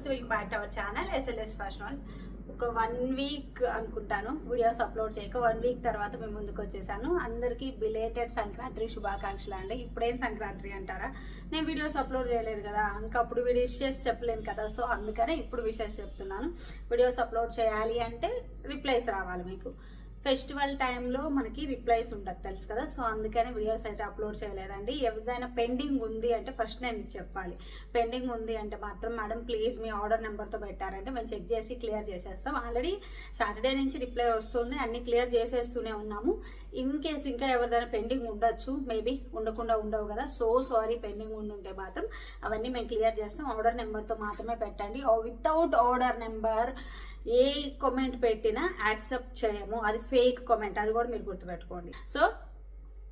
Welcome back to our channel SLS fashion. ఒక 1 week అనుకుంటాను videos upload చేయక 1 week తర్వాత మేము ముందుకు వచ్చేసాను. అందరికీ బిలేటెడ్ సంక్రాంతి శుభాకాంక్షలు అండి. ఇప్పుడేం సంక్రాంతి అంటారా, నేను వీడియోస్ అప్లోడ్ చేయలేదు కదా, ఇంకా అప్పుడు విషెస్ చెప్పలేను కదా, సో అందుకనే ఇప్పుడు విషెస్ చెప్తున్నాను. వీడియోస్ అప్లోడ్ చేయాలి అంటే రిప్లైస్ రావాలి మీకు. ఫెస్టివల్ టైంలో మనకి రిప్లైస్ ఉండదు తెలుసు కదా, సో అందుకని వీడియోస్ అయితే అప్లోడ్ చేయలేదండి. ఏదైనా పెండింగ్ ఉంది అంటే ఫస్ట్ నేను చెప్పాలి. పెండింగ్ ఉంది అంటే మాత్రం మేడం ప్లీజ్ మీ ఆర్డర్ నెంబర్తో పెట్టారంటే మేము చెక్ చేసి క్లియర్ చేసేస్తాం. ఆల్రెడీ సాటర్డే నుంచి రిప్లై వస్తుంది, అన్ని క్లియర్ చేసేస్తూనే ఉన్నాము. ఇన్ కేస్ ఇంకా ఎవరిదైనా పెండింగ్ ఉండొచ్చు, మేబీ ఉండకుండా ఉండవు కదా, సో సారీ. పెండింగ్ ఉండుంటే మాత్రం అవన్నీ మేము క్లియర్ చేస్తాం. ఆర్డర్ నెంబర్తో మాత్రమే పెట్టండి. వితౌట్ ఆర్డర్ నెంబర్ ఏ కామెంట్ పెట్టినా యాక్సెప్ట్ చేయము, అది ఫేక్ కామెంట్, అది కూడా మీరు గుర్తుపెట్టుకోండి. సో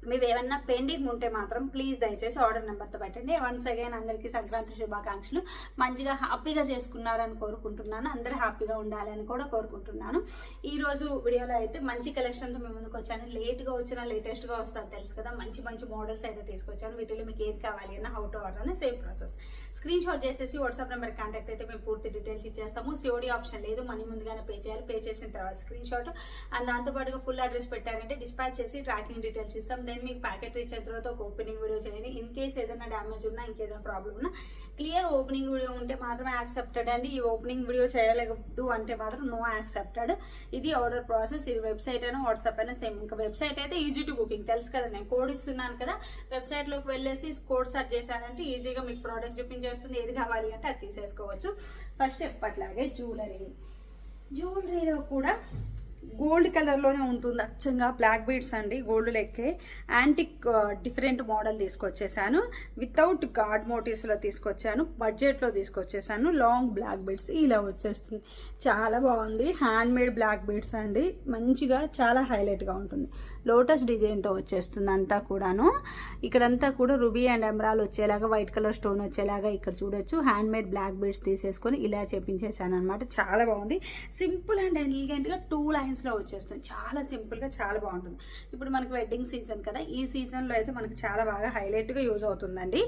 మీరు ఏమన్నా పెండింగ్ ఉంటే మాత్రం ప్లీజ్ దయచేసి ఆర్డర్ నెంబర్తో పెట్టండి. వన్స్ అగైన్ అందరికీ సంక్రాంతి శుభాకాంక్షలు. మంచిగా హ్యాపీగా చేసుకున్నారని కోరుకుంటున్నాను, అందరూ హ్యాపీగా ఉండాలని కూడా కోరుకుంటున్నాను. ఈరోజు వీడియోలో అయితే మంచి కలెక్షన్తో మేము ముందుకు వచ్చాను. లేట్గా వచ్చినా లేటెస్ట్గా వస్తుంది తెలుసు కదా, మంచి మంచి మోడల్స్ అయితే తీసుకొచ్చాను. వీటిలో మీకు ఏది కావాలి అన్న హౌ టు ఆర్డర్ అనే సేమ్ ప్రాసెస్. స్క్రీన్ షాట్ చేసేసి వాట్సాప్ నెంబర్ కాంటాక్ట్ అయితే మేము పూర్తి డీటెయిల్స్ ఇచ్చేస్తాము. సిఓడి ఆప్షన్ లేదు, మనీ ముందుగానే పే చేయాలి. పే చేసిన తర్వాత స్క్రీన్ షాట్ అండ్ దాంతోపాటుగా ఫుల్ అడ్రస్ పెట్టారంటే డిస్పాచ్ చేసి ట్రాకింగ్ డీటెయిల్స్ ఇస్తాం. దెన్ మీకు ప్యాకెట్ రీచ్ అయిన తర్వాత ఒక ఓపెనింగ్ వీడియో చేయండి. ఇన్ కేస్ ఏదైనా డ్యామేజ్ ఉన్నా, ఇంకేదైనా ప్రాబ్లం ఉన్నా క్లియర్ ఓపెనింగ్ వీడియో ఉంటే మాత్రమే యాక్సెప్టెడ్ అండి. ఈ ఓపెనింగ్ వీడియో చేయలేదు అంటే మాత్రం నో యాక్సెప్టెడ్. ఇది ఆర్డర్ ప్రాసెస్. ఇది వెబ్సైట్ అయినా వాట్సాప్ అయినా సేమ్. ఇంకా వెబ్సైట్ అయితే ఈజీ టు బుకింగ్ తెలుసు కదా, నేను కోడ్ ఇస్తున్నాను కదా, వెబ్సైట్లోకి వెళ్ళేసి కోడ్ సెర్చ్ చేశానంటే ఈజీగా మీకు ప్రోడక్ట్ చూపించేస్తుంది. ఏది కావాలి అంటే అది తీసేసుకోవచ్చు. ఫస్ట్ ఎప్పట్లాగే జ్యువెలరీలో కూడా గోల్డ్ కలర్లోనే ఉంటుంది అచ్చంగా. బ్లాక్ బీడ్స్ అండి, గోల్డ్ లెక్కే యాంటిక్ డిఫరెంట్ మోడల్ తీసుకొచ్చేసాను. వితౌట్ గాడ్ మోటివ్స్లో తీసుకొచ్చాను, బడ్జెట్లో తీసుకొచ్చేసాను. లాంగ్ బ్లాక్ బీడ్స్ ఇలా వచ్చేస్తుంది, చాలా బాగుంది. హ్యాండ్ మేడ్ బ్లాక్ బీడ్స్ అండి, మంచిగా చాలా హైలైట్గా ఉంటుంది. లోటస్ డిజైన్తో వచ్చేస్తుంది అంతా కూడాను. ఇక్కడంతా కూడా రూబీ అండ్ ఎమరాల్ వచ్చేలాగా, వైట్ కలర్ స్టోన్ వచ్చేలాగా ఇక్కడ చూడొచ్చు. హ్యాండ్ మేడ్ బ్లాక్ బీడ్స్ తీసేసుకొని ఇలా చేపించేసాను అనమాట. చాలా బాగుంది. సింపుల్ అండ్ ఎలిగెంట్గా 2 లైన్స్లో వచ్చేస్తుంది. చాలా సింపుల్గా చాలా బాగుంటుంది. ఇప్పుడు మనకి వెడ్డింగ్ సీజన్ కదా, ఈ సీజన్లో అయితే మనకి చాలా బాగా హైలైట్గా యూజ్ అవుతుందండి.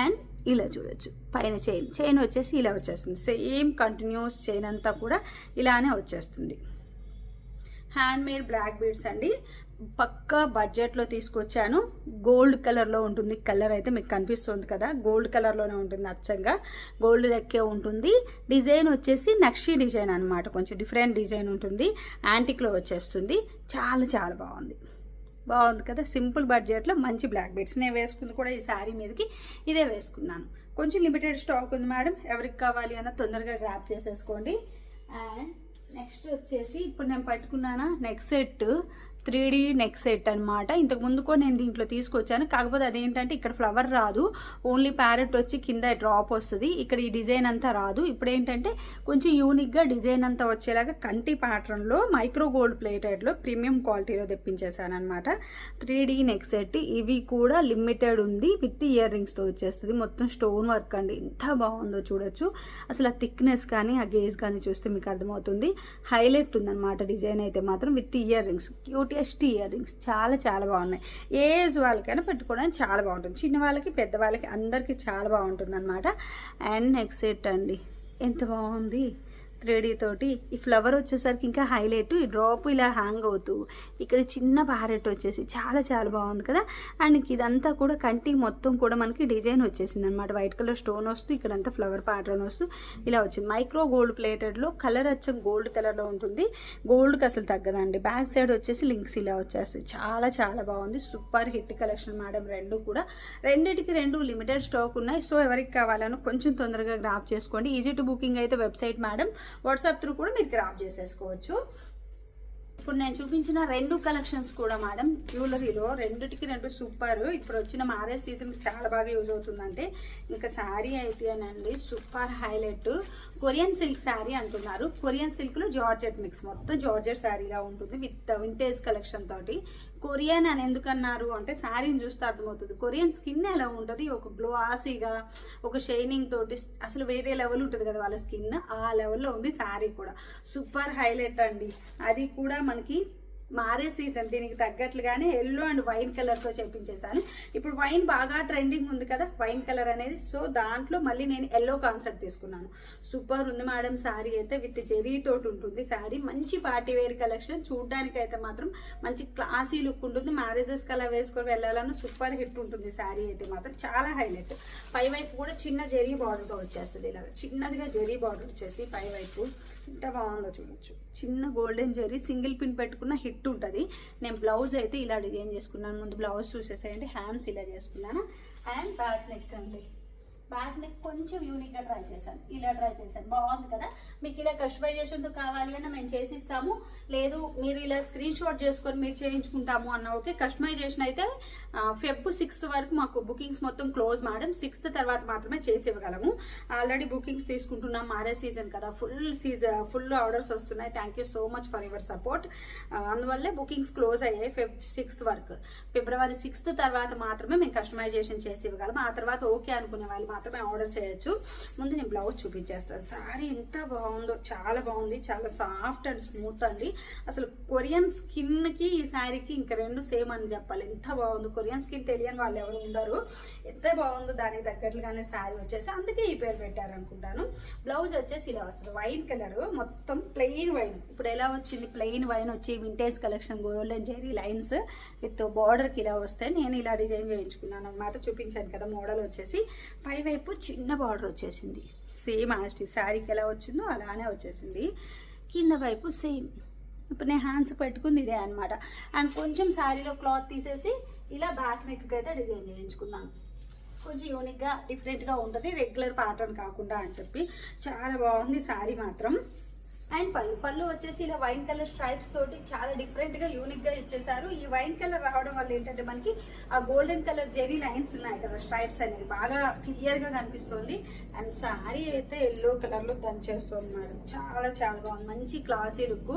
అండ్ ఇలా చూడొచ్చు, పైన చైన్ వచ్చేసి ఇలా వచ్చేస్తుంది. సేమ్ కంటిన్యూస్ చైన్ అంతా కూడా ఇలానే వచ్చేస్తుంది. హ్యాండ్ మేడ్ బ్లాక్ బీడ్స్ అండి, పక్కా బడ్జెట్లో తీసుకొచ్చాను. గోల్డ్ కలర్లో ఉంటుంది. కలర్ అయితే మీకు కనిపిస్తుంది కదా, గోల్డ్ కలర్లోనే ఉంటుంది. అచ్చంగా గోల్డ్ లెక్కే ఉంటుంది. డిజైన్ వచ్చేసి నక్షి డిజైన్ అనమాట, కొంచెం డిఫరెంట్ డిజైన్ ఉంటుంది. యాంటిక్లో వచ్చేస్తుంది. చాలా చాలా బాగుంది కదా. సింపుల్ బడ్జెట్లో మంచి బ్లాక్ బీడ్స్. నేను వేసుకుంది కూడా ఈ శారీ మీదకి ఇదే వేసుకున్నాను. కొంచెం లిమిటెడ్ స్టాక్ ఉంది మేడం, ఎవరికి కావాలి అన్న తొందరగా గ్రాప్ చేసేసుకోండి. అండ్ నెక్స్ట్ వచ్చేసి ఇప్పుడు నేను పట్టుకున్నానా neck set, 3D neck set అనమాట. ఇంతకు ముందు కూడా నేను దీంట్లో తీసుకొచ్చాను, కాకపోతే అదేంటంటే ఇక్కడ ఫ్లవర్ రాదు, ఓన్లీ ప్యారెట్ వచ్చి కింద డ్రాప్ వస్తుంది. ఇక్కడ ఈ డిజైన్ అంతా రాదు. ఇప్పుడు ఏంటంటే కొంచెం యూనిక్గా డిజైన్ అంతా వచ్చేలాగా కంటి ప్యాటర్న్లో మైక్రో గోల్డ్ ప్లేటెడ్లో ప్రీమియం క్వాలిటీలో తెప్పించేసాను అనమాట. 3D neck set. ఇవి కూడా లిమిటెడ్ ఉంది, విత్ ఇయర్ రింగ్స్తో వచ్చేస్తుంది. మొత్తం స్టోన్ వర్క్ అండి, ఎంత బాగుందో చూడొచ్చు. అసలు ఆ థిక్నెస్ కానీ ఆ గేజ్ కానీ చూస్తే మీకు అర్థమవుతుంది. హైలైట్ ఉందన్నమాట డిజైన్ అయితే మాత్రం, with ear rings. Cutest ear rings చాలా చాలా బాగున్నాయి. ఏజ్ వాళ్ళకైనా పెట్టుకోవడానికి చాలా బాగుంటుంది. చిన్న వాళ్ళకి పెద్ద వాళ్ళకి అందరికీ చాలా బాగుంటుంది అనమాట. అండ్ నెక్ సెట్ అండి, ఎంత బాగుంది 3D తోటి. ఈ ఫ్లవర్ వచ్చేసరికి ఇంకా హైలైట్. ఈ డ్రాప్ ఇలా హ్యాంగ్ అవుతూ ఇక్కడ చిన్న ప్యారెట్ వచ్చేసి చాలా చాలా బాగుంది కదా. అండ్ ఇదంతా కూడా కంటి మొత్తం కూడా మనకి డిజైన్ వచ్చేసింది అనమాట. వైట్ కలర్ స్టోన్ వస్తూ ఇక్కడంతా ఫ్లవర్ ప్యాటర్న్ వస్తూ ఇలా వచ్చింది. మైక్రో గోల్డ్ ప్లేటెడ్లో కలర్ వచ్చి గోల్డ్ కలర్లో ఉంటుంది. గోల్డ్కి అసలు తగ్గదండి. బ్యాక్ సైడ్ వచ్చేసి లింక్స్ ఇలా వచ్చేస్తాయి. చాలా చాలా బాగుంది. Super hit collection madam. రెండిటికి 2 లిమిటెడ్ స్టాక్ ఉన్నాయి. సో ఎవరికి కావాలనో కొంచెం తొందరగా గ్రాప్ చేసుకోండి. ఈజీ టు బుకింగ్ అయితే వెబ్సైట్ మేడం, వాట్సాప్ త్రూ కూడా మీరు గ్రాప్ చేసేసుకోవచ్చు. ఇప్పుడు నేను చూపించిన 2 కలెక్షన్స్ కూడా మేడం జ్యువెలరీలో రెండిటికి 2 సూపర్. ఇప్పుడు వచ్చిన మ్యారేజ్ సీజన్కి చాలా బాగా యూజ్ అవుతుందంటే ఇంకా శారీ అయితేనండి super highlight. Korean silk sari అంటున్నారు. కొరియన్ సిల్క్లో జార్జెట్ మిక్స్, మొత్తం జార్జెట్ శారీలా ఉంటుంది విత్ వింటేజ్ కలెక్షన్ తోటి. కొరియన్ అని ఎందుకన్నారు అంటే శారీని చూస్తే అర్థమవుతుంది. కొరియన్ స్కిన్ ఎలా ఉంటుంది, ఒక గ్లోసీగా ఒక షైనింగ్ తోటి అసలు వేరే లెవెల్ ఉంటుంది కదా వాళ్ళ స్కిన్, ఆ లెవెల్లో ఉంది శారీ కూడా. సూపర్ హైలైట్ అండి. అది కూడా మనకి మారే సీజన్, దీనికి తగ్గట్లుగానే ఎల్లో అండ్ వైన్ కలర్తో చేపించేసాను. ఇప్పుడు వైన్ బాగా ట్రెండింగ్ ఉంది కదా వైన్ కలర్ అనేది, సో దాంట్లో మళ్ళీ నేను ఎల్లో కాన్సెప్ట్ తీసుకున్నాను. సూపర్ ఉంది మేడం శారీ అయితే, విత్ జెరీ తోటి ఉంటుంది శారీ. మంచి పార్టీ వేర్ కలెక్షన్, చూడడానికి అయితే మాత్రం మంచి క్లాసీ లుక్ ఉంటుంది. మ్యారేజెస్ కలా వేసుకొని వెళ్ళాలన్నా సూపర్ హిట్ ఉంటుంది శారీ అయితే మాత్రం, చాలా హైలైట్. పై వైపు కూడా చిన్న జెరీ బార్డర్తో వచ్చేస్తుంది, ఇలా చిన్నదిగా జెరీ బార్డర్ వచ్చేసి పై వైపు ఎంత బాగుందో చూడొచ్చు. చిన్న గోల్డెన్ జెరీ సింగిల్ పిన్ పెట్టుకున్న హిట్ ఉంటుంది. నేను బ్లౌజ్ అయితే ఇలా డిజైన్ చేసుకున్నాను. ముందు బ్లౌజ్ చూసేసేయండి, హ్యాండ్స్ ఇలా చేసుకున్నాను. అండ్ బ్యాక్ నెక్ అండి, బ్యాక్ నెక్ కొంచెం యూనిక్గా ట్రై చేశాను, ఇలా ట్రై చేశాను. బాగుంది కదా. మీకు ఇలా కస్టమైజేషన్తో కావాలి అన్న మేము చేసి ఇస్తాము, లేదు మీరు ఇలా స్క్రీన్ షాట్ చేసుకొని మీరు చేయించుకుంటాము అన్న ఓకే. కస్టమైజేషన్ అయితే Feb 6th వరకు మాకు బుకింగ్స్ మొత్తం క్లోజ్ మేడం. 6th తర్వాత మాత్రమే చేసి ఇవ్వగలము. ఆల్రెడీ బుకింగ్స్ తీసుకుంటున్నాం, మారే సీజన్ కదా, ఫుల్ ఆర్డర్స్ వస్తున్నాయి. Thank you so much for your support. అందువల్లే బుకింగ్స్ క్లోజ్ అయ్యాయి Feb 6th వరకు. February 6th తర్వాత మాత్రమే మేము కస్టమైజేషన్ చేసి ఇవ్వగలం. ఆ తర్వాత ఓకే అనుకునే వాళ్ళు మాత్రమే ఆర్డర్ చేయొచ్చు. ముందు నేను బ్లౌజ్ చూపించేస్తాను. సారీ ఎంత బాగుందో, చాలా బాగుంది, చాలా సాఫ్ట్ అండ్ స్మూత్ అండి. అసలు కొరియన్ స్కిన్కి ఈ శారీకి ఇంకా రెండు సేమ్ అని చెప్పాలి, ఎంత బాగుంది. కొరియన్ స్కిన్ తెలియని వాళ్ళు ఎవరు ఉండరు, ఎంత బాగుందో. దానికి తగ్గట్లుగానే శారీ వచ్చేసి అందుకే ఈ పేరు పెట్టారు అనుకుంటాను. బ్లౌజ్ వచ్చేసి ఇలా వస్తుంది, వైన్ కలర్, మొత్తం ప్లెయిన్ వైన్. ఇప్పుడు ఎలా వచ్చింది, ప్లెయిన్ వైన్ వచ్చి vintage collection golden zari lines with బార్డర్కి ఇలా వస్తే నేను ఇలా డిజైన్ చేయించుకున్నాను అనమాట. చూపించాను కదా మోడల్ వచ్చేసి. పై వైపు చిన్న బార్డర్ వచ్చేసింది, సేమ్ ఆస్టి శారీకి ఎలా వచ్చిందో అలానే వచ్చేసింది. కింద వైపు సేమ్. ఇప్పుడు నేను హ్యాండ్స్ పెట్టుకుంది ఇదే అనమాట. అండ్ కొంచెం శారీలో క్లాత్ తీసేసి ఇలా బ్యాక్ నెక్కి అయితే డిజైన్ చేయించుకున్నాను. కొంచెం యూనిక్గా డిఫరెంట్గా ఉంటుంది, రెగ్యులర్ ప్యాటర్న్ కాకుండా అని చెప్పి. చాలా బాగుంది శారీ మాత్రం. అండ్ పళ్ళు వచ్చేసి ఇలా వైన్ కలర్ స్ట్రైప్స్ తోటి చాలా డిఫరెంట్గా యూనిక్గా ఇచ్చేసారు. ఈ వైన్ కలర్ రావడం వల్ల ఏంటంటే మనకి ఆ గోల్డెన్ కలర్ జెరీ లైన్స్ ఉన్నాయి కదా, స్ట్రైప్స్ అనేది బాగా క్లియర్గా కనిపిస్తుంది. అండ్ శారీ అయితే ఎల్లో కలర్లో దంచేస్తుంది మేడం, చాలా చాలా బాగుంది. మంచి క్లాసీ లుక్.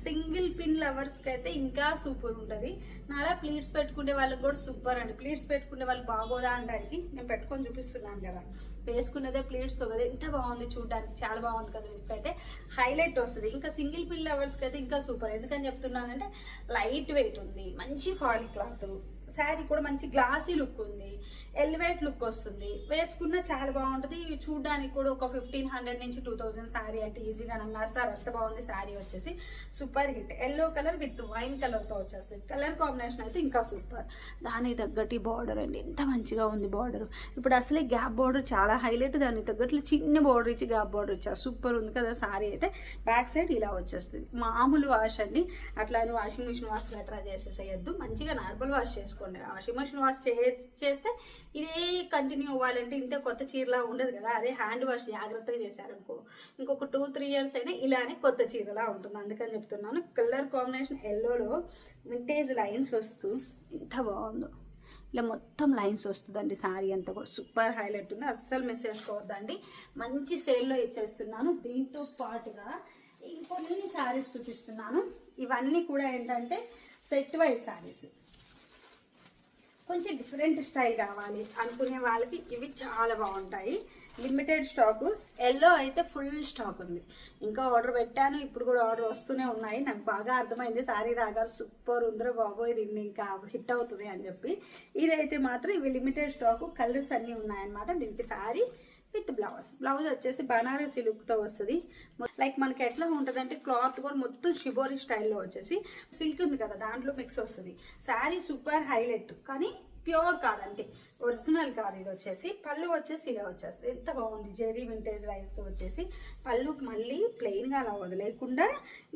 సింగిల్ పిన్ లవర్స్కి అయితే ఇంకా సూపర్ ఉంటుంది. నాలా ప్లీట్స్ పెట్టుకునే వాళ్ళకి కూడా సూపర్ అండి. ప్లీట్స్ పెట్టుకునే వాళ్ళు బాగోదా అనడానికి నేను పెట్టుకొని చూపిస్తున్నాను కదా, వేసుకున్నదే ప్లేట్స్తో కదా, ఎంత బాగుంది చూడడానికి, చాలా బాగుంది కదా. లుక్ అయితే హైలైట్ వస్తుంది. ఇంకా సింగిల్ పిన్ లవర్స్కి అయితే ఇంకా సూపర్. ఎందుకని చెప్తున్నానంటే లైట్ వెయిట్ ఉంది, మంచి ఫాయిల్ క్లాత్, శారీ కూడా మంచి గ్లాసీ లుక్ ఉంది, ఎలివేట్ లుక్ వస్తుంది. వేసుకున్న చాలా బాగుంటుంది. చూడడానికి కూడా ఒక 1500 నుంచి 2000 శారీ అంటే ఈజీగా నమ్మేస్తారు, అంత బాగుంది శారీ వచ్చేసి. Super hit. Yellow colour with wine కలర్తో వచ్చేస్తుంది. కలర్ కాంబినేషన్ అయితే ఇంకా సూపర్. దానికి తగ్గట్టు బార్డర్ అండి, ఎంత మంచిగా ఉంది బార్డర్. ఇప్పుడు అసలే గ్యాప్ బార్డర్ చాలా హైలైట్, దానికి తగ్గట్లు చిన్న బార్డర్ ఇచ్చి గ్యాప్ బార్డర్ ఇచ్చారు. సూపర్ ఉంది కదా శారీ అయితే. బ్యాక్ సైడ్ ఇలా వచ్చేస్తుంది. మామూలు వాష్ అండి, అట్లా అని వాషింగ్ మిషన్ వాష్ అట్లా చేసేసేయద్దు. మంచిగా నార్మల్ వాష్ చేసుకోండి. వాషింగ్ మిషన్ వాష్ చేస్తే ఇదే కంటిన్యూ అవ్వాలంటే ఇంతే కొత్త చీరలా ఉండదు కదా. అదే హ్యాండ్ వాష్ జాగ్రత్తగా చేశారనుకో ఇంకొక 2-3 years అయినా ఇలానే కొత్త చీరలా ఉంటుంది. అందుకని చెప్తున్నాను. కలర్ కాంబినేషన్ ఎల్లోలో వింటేజ్ లైన్స్ వస్తూ ఎంత బాగుందో, ఇలా మొత్తం లైన్స్ వస్తుందండి. శారీ అంతా కూడా సూపర్ హైలైట్ ఉంది, అస్సలు మిస్ చేసుకోవద్దండి. మంచి సేల్లో ఇచ్చేస్తున్నాను. దీంతో పాటుగా ఇంకొన్ని శారీస్ చూపిస్తున్నాను. ఇవన్నీ కూడా ఏంటంటే సెట్ వైజ్ శారీస్. కొంచెం డిఫరెంట్ స్టైల్ కావాలి అనుకునే వాళ్ళకి ఇవి చాలా బాగుంటాయి. Limited stock. ఎల్లో అయితే ఫుల్ స్టాక్ ఉంది. ఇంకా ఆర్డర్ పెట్టాను, ఇప్పుడు కూడా ఆర్డర్ వస్తూనే ఉన్నాయి. నాకు బాగా అర్థమైంది శారీ రాగా సూపర్ ఉందిరా బాబోయ్, దీన్ని ఇంకా హిట్ అవుతుంది అని చెప్పి. ఇదైతే మాత్రం ఇవి లిమిటెడ్ స్టాకు, కలర్స్ అన్నీ ఉన్నాయన్నమాట. దీనికి శారీ విత్ బ్లౌజ్ వచ్చేసి బనారసి లుక్తో వస్తుంది. లైక్ మనకి ఎట్లా ఉంటుంది అంటే క్లాత్ కూడా మొత్తం షిబోరి స్టైల్లో వచ్చేసి సిల్క్ ఉంది కదా దాంట్లో మిక్స్ వస్తుంది. శారీ సూపర్ హైలైట్, కానీ ప్యూర్ కాదంటే ఒరిజినల్ కాదు. ఇది వచ్చేసి పళ్ళు వచ్చేసి ఇలా వచ్చేస్తుంది. ఎంత బాగుంది, జెరీ వింటేజ్ లైన్స్తో వచ్చేసి. పళ్ళుకి మళ్ళీ ప్లెయిన్గా అలా వదిలేకుండా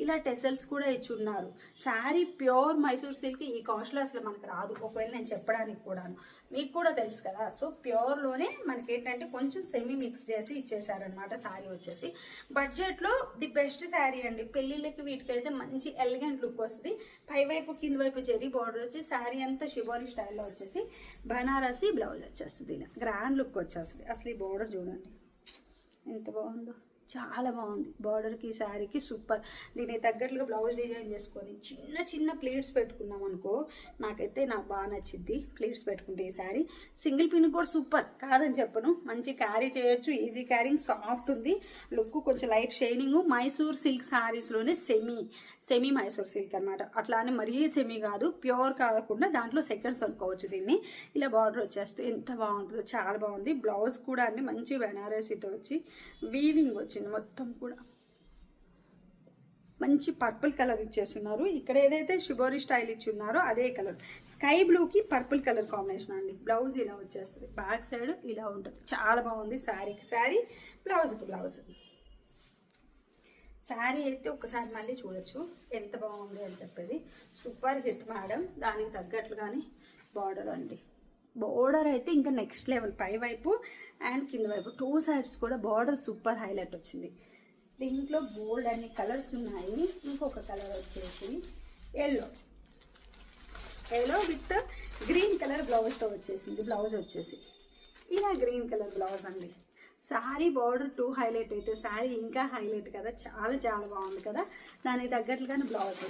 ఇలా టెసల్స్ కూడా ఇచ్చున్నారు. Sari pure Mysore silk. ఈ కాస్ట్లో అసలు మనకు రాదు, ఒకవేళ నేను చెప్పడానికి కూడాను, మీకు కూడా తెలుసు కదా. సో ప్యూర్లోనే మనకి ఏంటంటే కొంచెం సెమీ మిక్స్ చేసి ఇచ్చేసారనమాట. శారీ వచ్చేసి బడ్జెట్లో ది బెస్ట్ శారీ అండి. పెళ్ళిళ్ళకి వీటికైతే మంచి ఎలిగెంట్ లుక్ వస్తుంది. పై వైపు కింద వైపు జెరీ బార్డర్ వచ్చి శారీ అంతా షిబోరి స్టైల్లో వచ్చేసి బనారసి బ్లౌజ్ వచ్చేస్తుంది. ఇలా గ్రాండ్ లుక్ వచ్చేస్తుంది. అసలు ఈ బార్డర్ చూడండి ఎంత బాగుందో. చాలా బాగుంది. బార్డర్కి శారీకి సూపర్. దీనికి తగ్గట్లుగా బ్లౌజ్ డిజైన్ చేసుకొని చిన్న చిన్న ప్లీట్స్ పెట్టుకున్నాం అనుకో, నాకు బాగా నచ్చింది ప్లీట్స్ పెట్టుకుంటే. ఈ శారీ సింగిల్ పిన్ కూడా సూపర్ కాదని చెప్పను, మంచి క్యారీ చేయొచ్చు, ఈజీ క్యారింగ్, సాఫ్ట్ ఉంది. లుక్ కొంచెం లైట్ షైనింగ్. మైసూర్ సిల్క్ శారీస్లోనే సెమీ మైసూర్ సిల్క్ అనమాట. అట్లా అని మరీ సెమీ కాదు, ప్యూర్ కాకుండా దాంట్లో సెకండ్స్ అనుకోవచ్చు దీన్ని. ఇలా బార్డర్ వచ్చేస్తే ఎంత బాగుంటుందో, చాలా బాగుంది. బ్లౌజ్ కూడా అండి మంచి బెనారసీతో వచ్చి వీవింగ్ వచ్చింది మొత్తం కూడా. మంచి పర్పుల్ కలర్ ఇచ్చేస్తున్నారు. ఇక్కడ ఏదైతే షిబోరి స్టైల్ ఇచ్చి ఉన్నారో అదే కలర్, స్కై బ్లూకి పర్పుల్ కలర్ కాంబినేషన్ అండి. బ్లౌజ్ ఇలా వచ్చేస్తుంది, బ్యాక్ సైడ్ ఇలా ఉంటుంది. చాలా బాగుంది. శారీకి శారీ, బ్లౌజ్కి బ్లౌజ్. శారీ అయితే ఒకసారి మళ్ళీ చూడొచ్చు ఎంత బాగుంది అని చెప్పేది. Super hit madam. దానికి తగ్గట్లుగానే బార్డర్ అండి. బార్డర్ అయితే ఇంకా నెక్స్ట్ లెవెల్. పై వైపు అండ్ కింద వైపు 2 సైడ్స్ కూడా బార్డర్ సూపర్ హైలైట్ వచ్చింది. దీంట్లో బోల్డ్ అన్ని కలర్స్ ఉన్నాయి. ఇంకొక కలర్ వచ్చేసి ఎల్లో విత్ గ్రీన్ కలర్ బ్లౌజ్తో వచ్చేసింది. బ్లౌజ్ వచ్చేసి ఇలా గ్రీన్ కలర్ బ్లౌజ్ అండి. శారీ బార్డర్ 2 హైలైట్ అయితే శారీ ఇంకా హైలైట్ కదా, చాలా చాలా బాగుంది కదా. దానికి తగ్గట్లుగానే బ్లౌజ్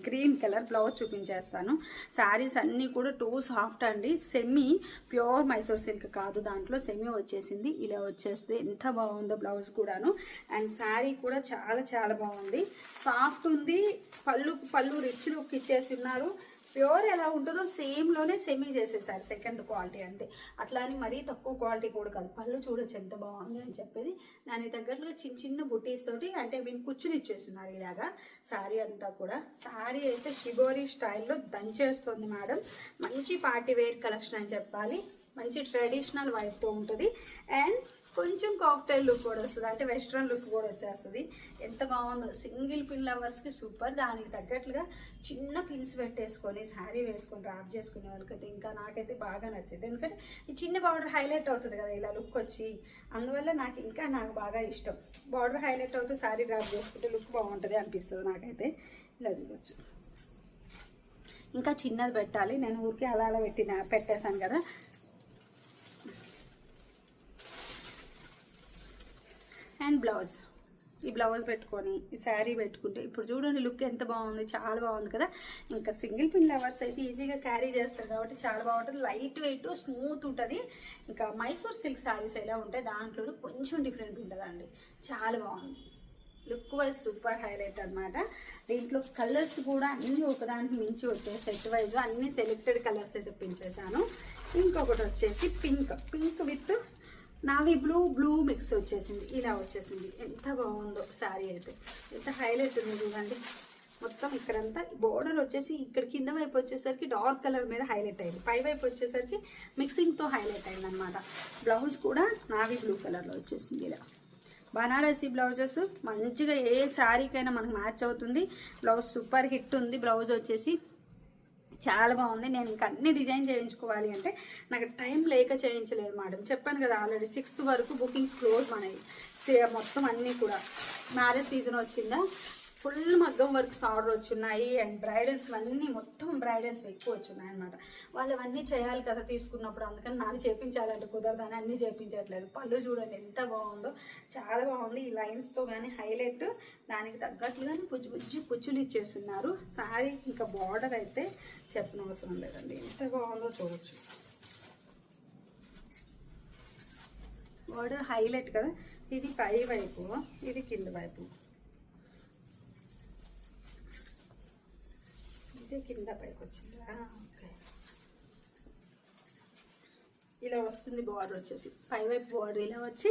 గ్రీన్ కలర్ బ్లౌజ్ చూపించేస్తాను. శారీస్ అన్నీ కూడా 2 సాఫ్ట్ అండి. సెమీ ప్యూర్ మైసూర్ సిల్క్ కాదు, దాంట్లో సెమీ వచ్చేసింది. ఇలా వచ్చేస్తే ఎంత బాగుందో బ్లౌజ్ కూడాను. అండ్ శారీ కూడా చాలా చాలా బాగుంది, సాఫ్ట్ ఉంది. పళ్ళు రిచ్ లుక్ ఇచ్చేసి ఉన్నారు. ప్యూర్ ఎలా ఉంటుందో సేమ్లోనే సెమీ చేసేసారు, సెకండ్ క్వాలిటీ అంతే. అట్లా అని మరీ తక్కువ క్వాలిటీ కూడా కాదు. పళ్ళు చూడొచ్చు ఎంత బాగుంది అని చెప్పేది. దానికి తగ్గట్లుగా చిన్న చిన్న బుటీస్ తోటి అంటే వీళ్ళు కుచ్చుని ఇచ్చేస్తున్నారు ఇలాగా శారీ అంతా కూడా. శారీ అయితే షిబోరి స్టైల్లో దంచేస్తుంది మేడం. మంచి పార్టీ వేర్ కలెక్షన్ అని చెప్పాలి. మంచి ట్రెడిషనల్ వైబ్తో ఉంటుంది. అండ్ కొంచెం కాక్టైల్ లుక్ కూడా వస్తుంది, అంటే వెస్ట్రన్ లుక్ కూడా వచ్చేస్తుంది. ఎంత బాగుందో. సింగిల్ పిన్ లవర్స్కి సూపర్. దానికి తగ్గట్లుగా చిన్న పిన్స్ పెట్టేసుకొని శారీ వేసుకొని ర్యాప్ చేసుకునే వాళ్ళకైతే ఇంకా నాకైతే బాగా నచ్చింది. ఎందుకంటే ఈ చిన్న బార్డర్ హైలైట్ అవుతుంది కదా ఇలా లుక్ వచ్చి, అందువల్ల నాకు బాగా ఇష్టం. బార్డర్ హైలైట్ అవుతూ శారీ ర్యాప్ చేసుకుంటే లుక్ బాగుంటుంది అనిపిస్తుంది నాకైతే. ఇలా చూడవచ్చు. ఇంకా చిన్నది పెట్టాలి, నేను ఊరికి అలా పెట్టేశాను కదా. అండ్ బ్లౌజ్, ఈ బ్లౌజ్ పెట్టుకొని ఈ శారీ పెట్టుకుంటే ఇప్పుడు చూడండి లుక్ ఎంత బాగుంది, చాలా బాగుంది కదా. ఇంకా సింగిల్ పిన్ లవర్స్ అయితే ఈజీగా క్యారీ చేస్తారు కాబట్టి చాలా బాగుంటుంది. లైట్ వెయిట్, స్మూత్ ఉంటుంది. ఇంకా మైసూర్ సిల్క్ శారీస్ ఎలా ఉంటాయి దాంట్లో కొంచెం డిఫరెంట్ ఉంటుందండి. చాలా బాగుంది. లుక్ వైజ్ సూపర్ హైలైట్ అనమాట. దీంట్లో కలర్స్ కూడా అన్నీ ఒకదానికి మించి వచ్చాయి. సెట్ వైజ్ అన్ని సెలెక్టెడ్ కలర్స్ అయితే తెప్పించేసాను. ఇంకొకటి వచ్చేసి pink with navy blue mix వచ్చేసింది. ఇలా వచ్చేసింది. ఎంత బాగుందో శారీ అయితే, ఎంత హైలైట్ ఉంది చూడండి. మొత్తం ఇక్కడంతా బోర్డర్ వచ్చేసి ఇక్కడ కింద వైపు వచ్చేసరికి డార్క్ కలర్ మీద హైలైట్ అయింది, పై వైపు వచ్చేసరికి మిక్సింగ్తో హైలైట్ అయింది అనమాట. బ్లౌజ్ కూడా నావీ బ్లూ కలర్లో వచ్చేసింది. ఇలా బనారసీ బ్లౌజెస్ మంచిగా ఏ శారీకైనా మనకు మ్యాచ్ అవుతుంది. బ్లౌజ్ సూపర్ హిట్ ఉంది. బ్లౌజ్ వచ్చేసి చాలా బాగుంది. నేను ఇంకా అన్ని డిజైన్ చేయించుకోవాలి అంటే నాకు టైం లేక చేయించలేదు మేడం. చెప్పాను కదా ఆల్రెడీ 6th వరకు బుకింగ్స్ క్లోజ్ మనవి. మొత్తం అన్నీ కూడా మ్యారేజ్ సీజన్ వచ్చిందా, ఫుల్ మగ్గం వర్క్స్ ఆర్డర్ వచ్చున్నాయి. అండ్ బ్రైడల్స్ అన్నీ మొత్తం బ్రైడల్స్ ఎక్కువ వచ్చున్నాయి అనమాట. వాళ్ళు అవన్నీ చేయాలి కదా తీసుకున్నప్పుడు, అందుకని నాకు చేయించాలంటే కుదరదని అన్నీ చేయించట్లేదు. పళ్ళు చూడండి ఎంత బాగుందో, చాలా బాగుంది. ఈ లైన్స్తో కానీ హైలైట్, దానికి తగ్గట్లుగానే పుచ్చులు ఇచ్చేస్తున్నారు. శారీ ఇంకా బార్డర్ అయితే చెప్పనవసరం లేదండి, ఎంత బాగుందో చూడొచ్చు. బార్డర్ హైలైట్ కదా. ఇది పై వైపు, ఇది కింద వైపు. ఇదే కింద పైకి వచ్చింది. ఓకే, ఇలా వస్తుంది బార్డర్ వచ్చేసి. పై వైపు బార్డర్ ఇలా వచ్చి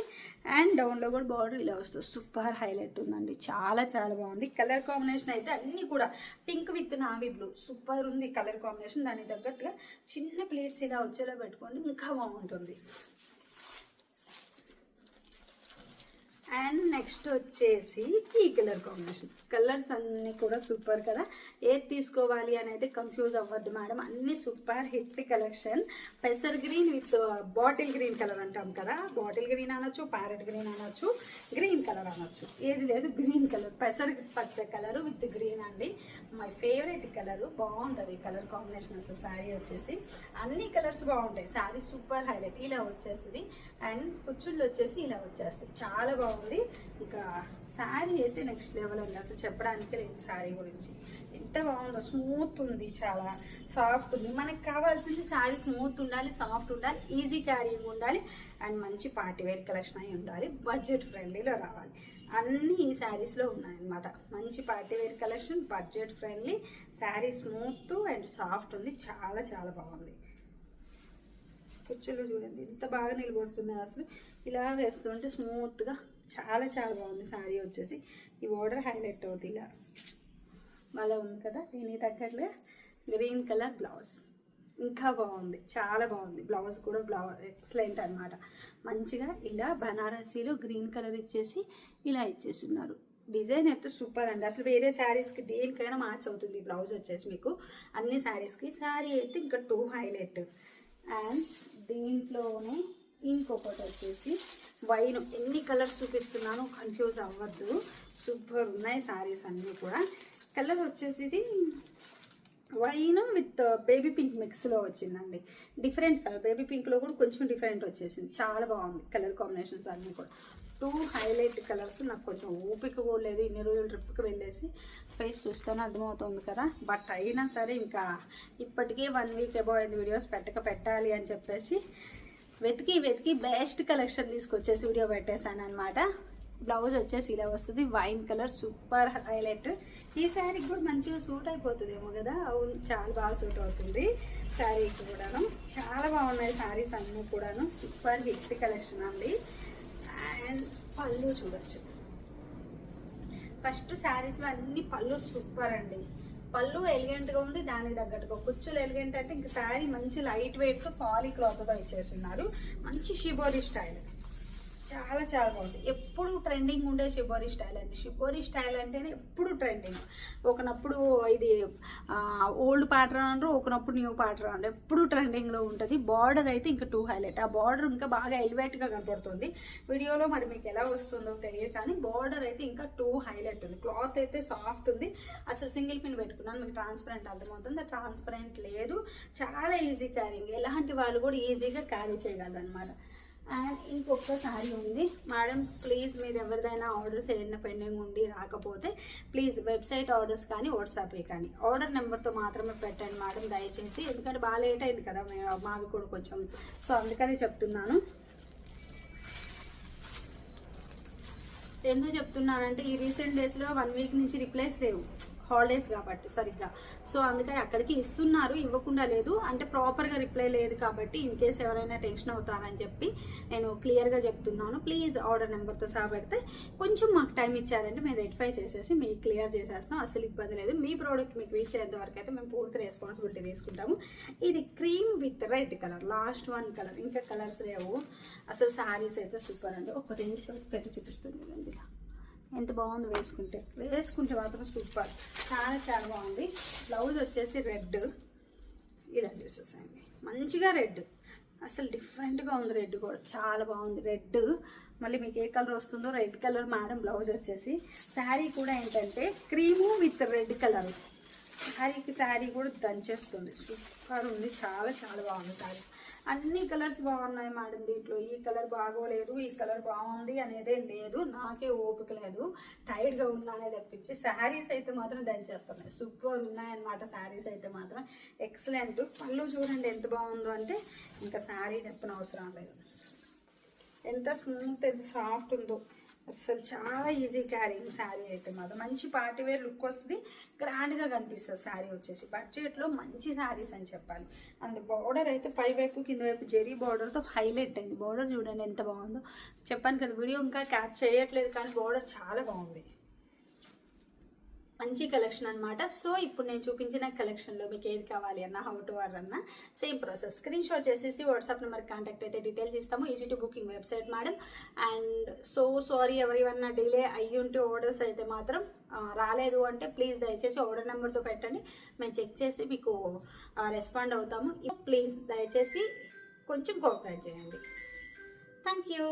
అండ్ డౌన్లో కూడా బార్డర్ ఇలా వస్తుంది. సూపర్ హైలైట్ ఉందండి, చాలా చాలా బాగుంది. కలర్ కాంబినేషన్ అయితే అన్నీ కూడా pink with navy blue super ఉంది కలర్ కాంబినేషన్. దానికి తగ్గట్టుగా చిన్న ప్లేట్స్ ఇలా వచ్చేలా పెట్టుకోండి, ఇంకా బాగుంటుంది. అండ్ నెక్స్ట్ వచ్చేసి ఈ కలర్ కాంబినేషన్. కలర్స్ అన్నీ కూడా సూపర్ కదా. ఏది తీసుకోవాలి అని అయితే కన్ఫ్యూజ్ అవ్వద్దు మేడం, అన్నీ సూపర్ హిట్ కలెక్షన్. పెసర్ green with bottle green colour అంటాం కదా, బాటిల్ గ్రీన్ అనొచ్చు, ప్యారెట్ గ్రీన్ అనొచ్చు, గ్రీన్ కలర్ అనొచ్చు, ఏది లేదు గ్రీన్ కలర్. పెసర్ పచ్చ కలర్ విత్ గ్రీన్ అండి, మై ఫేవరెట్ కలర్. బాగుంటుంది కలర్ కాంబినేషన్. అసలు శారీ వచ్చేసి అన్ని కలర్స్ బాగుంటాయి. శారీ సూపర్ హైలైట్ ఇలా వచ్చేస్తుంది. అండ్ కుచ్చుళ్ళు వచ్చేసి ఇలా వచ్చేస్తాయి, చాలా బాగుంది బాగుంది. ఇంకా శారీ అయితే నెక్స్ట్ లెవెల్ ఉంది, అసలు చెప్పడానికి లేదు శారీ గురించి. ఎంత బాగుందో, స్మూత్ ఉంది, చాలా సాఫ్ట్ ఉంది. మనకు కావాల్సింది శారీ స్మూత్ ఉండాలి, సాఫ్ట్ ఉండాలి, ఈజీ క్యారీయింగ్ ఉండాలి, అండ్ మంచి పార్టీ వేర్ కలెక్షన్ అయి ఉండాలి, బడ్జెట్ ఫ్రెండ్లీలో రావాలి. అన్నీ ఈ శారీస్లో ఉన్నాయన్నమాట. మంచి party wear collection, budget friendly, sari smooth and soft ఉంది, చాలా చాలా బాగుంది. కుచ్చులు చూడండి ఎంత బాగా నిలబడుతున్నాయి, అసలు ఇలా వేస్తుంటే స్మూత్గా చాలా చాలా బాగుంది. శారీ వచ్చేసి ఈ బోర్డర్ హైలైట్ అవుతుంది, ఇలా బాగా ఉంది కదా. దీనికి తగ్గట్లుగా గ్రీన్ కలర్ బ్లౌజ్ ఇంకా బాగుంది, చాలా బాగుంది. బ్లౌజ్ కూడా ఎక్సలెంట్ అనమాట. మంచిగా ఇలా బనారసీలో గ్రీన్ కలర్ ఇచ్చేసి ఇలా ఇచ్చేస్తున్నారు. డిజైన్ అయితే సూపర్ అండి, అసలు వేరే శారీస్కి దేనికైనా మ్యాచ్ అవుతుంది. బ్లౌజ్ వచ్చేసి మీకు అన్ని శారీస్కి, శారీ అయితే ఇంకా 2 హైలైట్. అండ్ దీంట్లోనే ఇంకొకటి వచ్చేసి వైన్, ఎన్ని కలర్స్ చూపిస్తున్నాను కన్ఫ్యూజ్ అవ్వద్దు, సూపర్ ఉన్నాయి శారీస్ అన్నీ కూడా. కలర్ వచ్చేసి ఇది వైన్ విత్ బేబీ పింక్ మిక్స్లో వచ్చిందండి. డిఫరెంట్ కలర్, బేబీ పింక్లో కూడా కొంచెం డిఫరెంట్ వచ్చేసింది, చాలా బాగుంది కలర్ కాంబినేషన్స్ అన్నీ కూడా. 2 హైలైట్ కలర్స్. నాకు కొంచెం ఓపిక కూడా లేదు, ఇన్ని రోజులు ట్రిప్కి వెళ్ళేసి ఫేస్ చూస్తాను అర్థమవుతుంది కదా. బట్ అయినా సరే ఇంకా ఇప్పటికీ 1 వీక్ అబౌవ్ అయింది వీడియోస్ పెట్టాలి అని చెప్పేసి వెతికి బెస్ట్ కలెక్షన్ తీసుకొచ్చేసి వీడియో పెట్టేశాను అనమాట. బ్లౌజ్ వచ్చేసి ఇలా వస్తుంది, వైన్ కలర్ సూపర్ హైలైట్. ఈ శారీకి కూడా మంచిగా సూట్ అయిపోతుందేమో కదా. అవును, చాలా బాగా సూట్ అవుతుంది శారీకి కూడాను. చాలా బాగున్నాయి శారీస్ అన్నీ కూడాను, సూపర్ హిట్ కలెక్షన్ అండి. అండ్ పళ్ళు చూడొచ్చు. ఫస్ట్ శారీస్లో అన్ని పళ్ళు సూపర్ అండి. పళ్ళు ఎలిగెంట్గా ఉంది, దానికి తగ్గట్టుగా కుచ్చులు ఎలిగెంట్ అంటే ఇంకా శారీ మంచి లైట్ వెయిట్గా పాలీ క్లాత్తో ఇచ్చేస్తున్నారు. మంచి షిబోరి స్టైల్, చాలా చాలా బాగుంది. ఎప్పుడు ట్రెండింగ్ ఉండే షిబోరి స్టైల్ అండి. షిబోరి స్టైల్ అంటేనే ఎప్పుడు ట్రెండింగ్. ఒకనప్పుడు ఇది ఓల్డ్ ప్యాటర్న్ అనరు, ఒకనప్పుడు న్యూ ప్యాటర్న్ అనరు, ఎప్పుడు ట్రెండింగ్లో ఉంటుంది. బార్డర్ అయితే ఇంకా 2 హైలైట్. ఆ బార్డర్ ఇంకా బాగా ఎలివేట్గా కనపడుతుంది వీడియోలో, మరి మీకు ఎలా వస్తుందో తెలియదు కానీ బార్డర్ అయితే ఇంకా 2 హైలైట్ ఉంది. క్లాత్ అయితే సాఫ్ట్ ఉంది. అసలు సింగిల్ పిన్ పెట్టుకున్నాను, మీకు ట్రాన్స్పరెంట్ అర్థమవుతుంది. ట్రాన్స్పరెంట్ లేదు, చాలా ఈజీ క్యారింగ్, ఎలాంటి వాళ్ళు కూడా ఈజీగా క్యారీ చేయగలరు అనమాట. అండ్ ఇంకొక శారీ ఉంది మేడం, ప్లీజ్ మీరు ఎవరిదైనా ఆర్డర్స్ ఏదైనా పెండింగ్ ఉండి రాకపోతే ప్లీజ్ వెబ్సైట్ ఆర్డర్స్ కానీ వాట్సాపే కానీ ఆర్డర్ నెంబర్తో మాత్రమే పెట్టండి మేడం దయచేసి, ఎందుకంటే బాగా లేట్ అయింది కదా మావి కూడా కొంచెం, సో అందుకని చెప్తున్నాను. ఎందుకు చెప్తున్నానంటే ఈ రీసెంట్ డేస్లో 1 వీక్ నుంచి రిప్లైస్ లేవు, హాలిడేస్ కాబట్టి సరిగ్గా. సో అందుకని అక్కడికి ఇస్తున్నారు, ఇవ్వకుండా లేదు, అంటే ప్రాపర్గా రిప్లై లేదు కాబట్టి ఇన్ కేస్ ఎవరైనా టెన్షన్ అవుతారని చెప్పి నేను క్లియర్గా చెప్తున్నాను. ప్లీజ్ ఆర్డర్ నెంబర్తో సహా పెడితే కొంచెం మాకు టైం ఇచ్చారంటే మేము రెక్టిఫై చేసేసి మీకు క్లియర్ చేసేస్తాం, అసలు ఇబ్బంది లేదు. మీ ప్రోడక్ట్ మీకు రీచ్ అయ్యేంత వరకు అయితే మేము పూర్తి రెస్పాన్సిబిలిటీ తీసుకుంటాము. ఇది cream with red colour, last 1 colour, ఇంకా కలర్స్ లేవు. అసలు శారీస్ అయితే సూపర్ అండి. ఒక రేంజ్ పెట్టి చూపిస్తుంది ఇలా ఎంత బాగుంది, వేసుకుంటే మాత్రం సూపర్, చాలా చాలా బాగుంది. బ్లౌజ్ వచ్చేసి రెడ్, ఇలా చూసేసాయండి మంచిగా రెడ్, అసలు డిఫరెంట్గా ఉంది. రెడ్ కూడా చాలా బాగుంది, రెడ్. మళ్ళీ మీకు ఏ కలర్ వస్తుందో రెడ్ కలర్ మేడం. బ్లౌజ్ వచ్చేసి శారీ కూడా ఏంటంటే cream with red colour. Sari కూడా దంచేస్తుంది, సూపర్ ఉంది, చాలా చాలా బాగుంది శారీ. అన్ని కలర్స్ బాగున్నాయి మేడం దీంట్లో. ఈ కలర్ బాగోలేదు, ఈ కలర్ బాగుంది అనేదే లేదు, నాకే ఓపిక లేదు, టైట్గా ఉన్నానే తప్పించి. శారీస్ అయితే మాత్రం దంచేస్తున్నాయి, సూపర్ ఉన్నాయన్నమాట శారీస్ అయితే మాత్రం ఎక్సలెంట్. పళ్ళు చూడండి ఎంత బాగుందో, అంటే ఇంకా శారీ చెప్పనవసరం లేదు. ఎంత స్మూత్, ఎంత సాఫ్ట్ ఉందో, అసలు చాలా ఈజీ క్యారింగ్ శారీ అయితే మాత్రం. మంచి పార్టీ వేర్ లుక్ వస్తుంది, గ్రాండ్గా కనిపిస్తుంది శారీ వచ్చేసి. బడ్జెట్లో మంచి శారీస్ అని చెప్పాలి. అండ్ బార్డర్ అయితే పై వైపు కింద వైపు జెరీ బార్డర్తో హైలైట్ అయింది. బార్డర్ చూడండి ఎంత బాగుందో, చెప్పాను కదా వీడియో ఇంకా క్యాచ్ చేయట్లేదు కానీ బార్డర్ చాలా బాగుంది, మంచి కలెక్షన్ అనమాట. సో ఇప్పుడు నేను చూపించిన కలెక్షన్లో మీకు ఏది కావాలి అన్న, హౌ టు ఆర్డర్ అన్న సేమ్ ప్రాసెస్. స్క్రీన్ షాట్ చేసేసి వాట్సాప్ నెంబర్కి కాంటాక్ట్ అయితే డీటెయిల్స్ ఇస్తాము. Easy to booking website madam. And so sorry ఎవరివన్నా డిలే అయ్యి ఉంటే ఆర్డర్స్ అయితే మాత్రం రాలేదు అంటే ప్లీజ్ దయచేసి ఆర్డర్ నెంబర్తో పెట్టండి, మేము చెక్ చేసి మీకు రెస్పాండ్ అవుతాము. ప్లీజ్ దయచేసి కొంచెం కోఆపరేట్ చేయండి. Thank you.